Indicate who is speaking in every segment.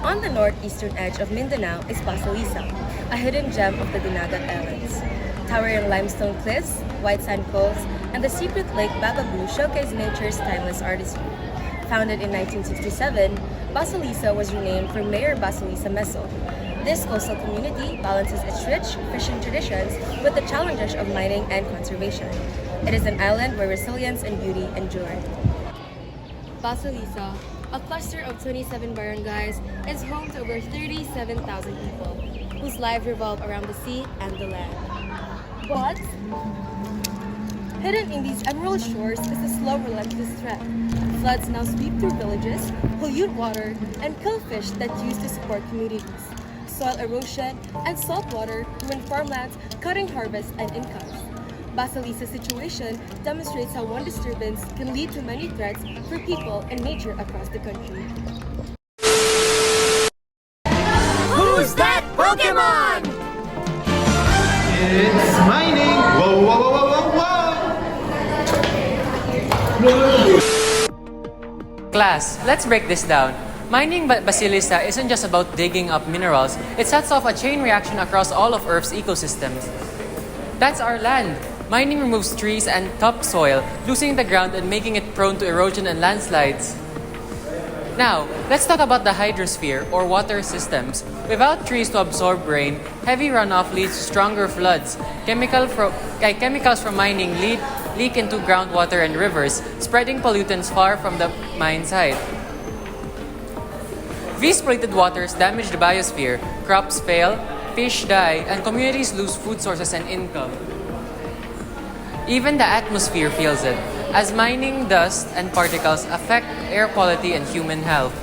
Speaker 1: On the northeastern edge of Mindanao is Basalisa, a hidden gem of the Dinagat Islands. Towering limestone cliffs, white sand coves, and the secret lake Bababoo showcase nature's timeless artistry. Founded in 1967, Basalisa was renamed for Mayor Basalisa Meso. This coastal community balances its rich fishing traditions with the challenges of mining and conservation. It is an island where resilience and beauty endure. Basalisa, a cluster of 27 barangays, is home to over 37,000 people, whose lives revolve around the sea and the land. But hidden in these emerald shores is a slow, relentless threat. Floods now sweep through villages, pollute water, and kill fish that used to support communities. Soil erosion and salt water ruin farmlands, cutting harvests and incomes. Basalisa's situation demonstrates how one disturbance can lead to many threats for people and nature across the country.
Speaker 2: Who's that Pokemon?
Speaker 3: It's mining! Whoa, whoa, whoa, whoa, whoa, whoa!
Speaker 4: Class, let's break this down. Mining Basilisa isn't just about digging up minerals, it sets off a chain reaction across all of Earth's ecosystems. That's our land. Mining removes trees and topsoil, loosening the ground and making it prone to erosion and landslides. Now, let's talk about the hydrosphere, or water systems. Without trees to absorb rain, heavy runoff leads to stronger floods. Chemicals from mining leak into groundwater and rivers, spreading pollutants far from the mine site. These polluted waters damage the biosphere, crops fail, fish die, and communities lose food sources and income. Even the atmosphere feels it, as mining dust and particles affect air quality and human health.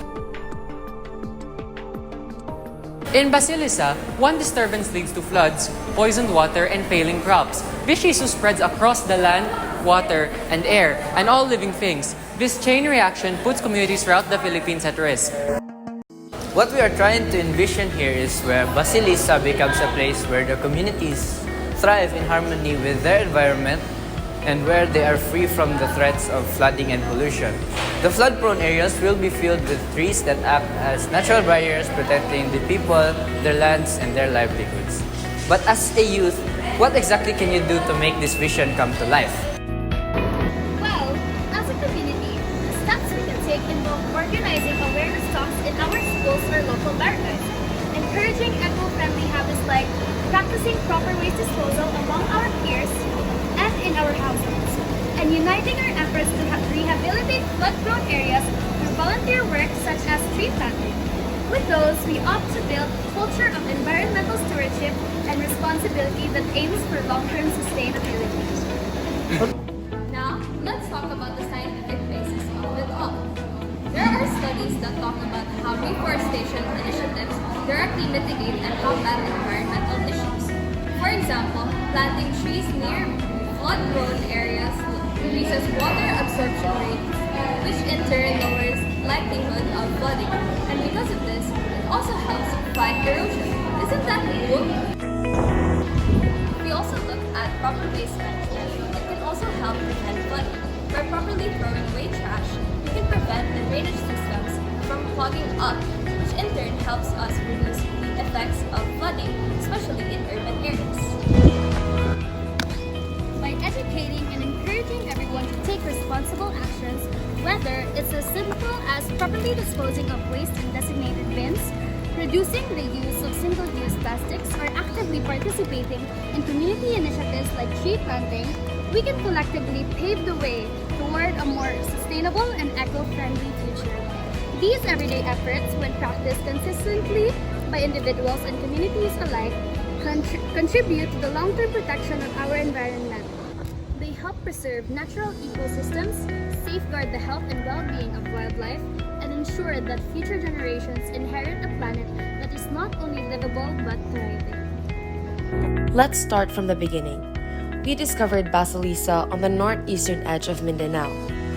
Speaker 4: In Basilisa, one disturbance leads to floods, poisoned water, and failing crops. This issue spreads across the land, water, and air, and all living things. This chain reaction puts communities throughout the Philippines at risk.
Speaker 5: What we are trying to envision here is where Basilisa becomes a place where the communities thrive in harmony with their environment and where they are free from the threats of flooding and pollution. The flood-prone areas will be filled with trees that act as natural barriers protecting the people, their lands, and their livelihoods. But as a youth, what exactly can you do to make this vision come to life?
Speaker 6: Well, as a community, the steps we can take involve organizing awareness talks in our schools or local barangays, encouraging eco-friendly habits like practicing proper waste disposal among our peers and in our households, and uniting our efforts to rehabilitate flood-prone areas through volunteer work such as tree planting. With those, we opt to build a culture of environmental stewardship and responsibility that aims for long-term sustainability.
Speaker 7: Now, let's talk about the scientific basis of it all. There are studies that talk about how reforestation initiatives directly mitigate and combat environmental issues. For example, planting trees near flood-prone areas increases water absorption rates, which in turn lowers likelihood of flooding. And because of this, it also helps fight erosion. Isn't that cool? We also look at proper waste management. It can also help prevent flooding. By properly throwing away trash, we can prevent the drainage systems from clogging up, which in turn helps us reduce the effects of flooding, especially in urban areas.
Speaker 6: By educating and encouraging everyone to take responsible actions, whether it's as simple as properly disposing of waste in designated bins, reducing the use of single-use plastics, or actively participating in community initiatives like tree planting, we can collectively pave the way toward a more sustainable and eco-friendly future. These everyday efforts, when practiced consistently by individuals and communities alike, contribute to the long-term protection of our environment. They help preserve natural ecosystems, safeguard the health and well-being of wildlife, and ensure that future generations inherit a planet that is not only livable but thriving.
Speaker 1: Let's start from the beginning. We discovered Basilisa on the northeastern edge of Mindanao,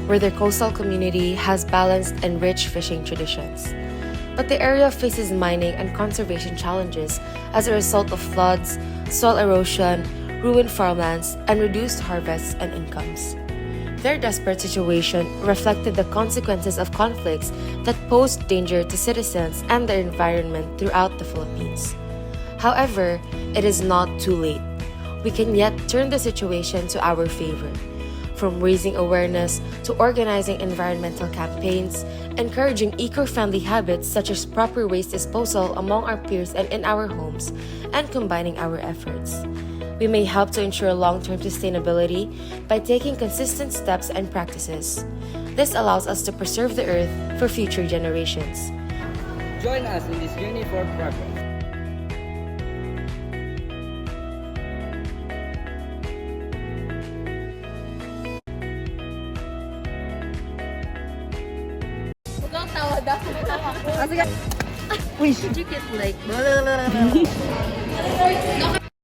Speaker 1: where their coastal community has balanced and rich fishing traditions. But the area faces mining and conservation challenges as a result of floods, soil erosion, ruined farmlands, and reduced harvests and incomes. their desperate situation reflected the consequences of conflicts that posed danger to citizens and the environment throughout the Philippines. However, it is not too late. We can yet turn the situation to our favor. From raising awareness to organizing environmental campaigns, encouraging eco-friendly habits such as proper waste disposal among our peers and in our homes, and combining our efforts. We may help to ensure long-term sustainability by taking consistent steps and practices. This allows us to preserve the earth for future generations.
Speaker 5: Join us in this journey for progress.
Speaker 1: Did you get like...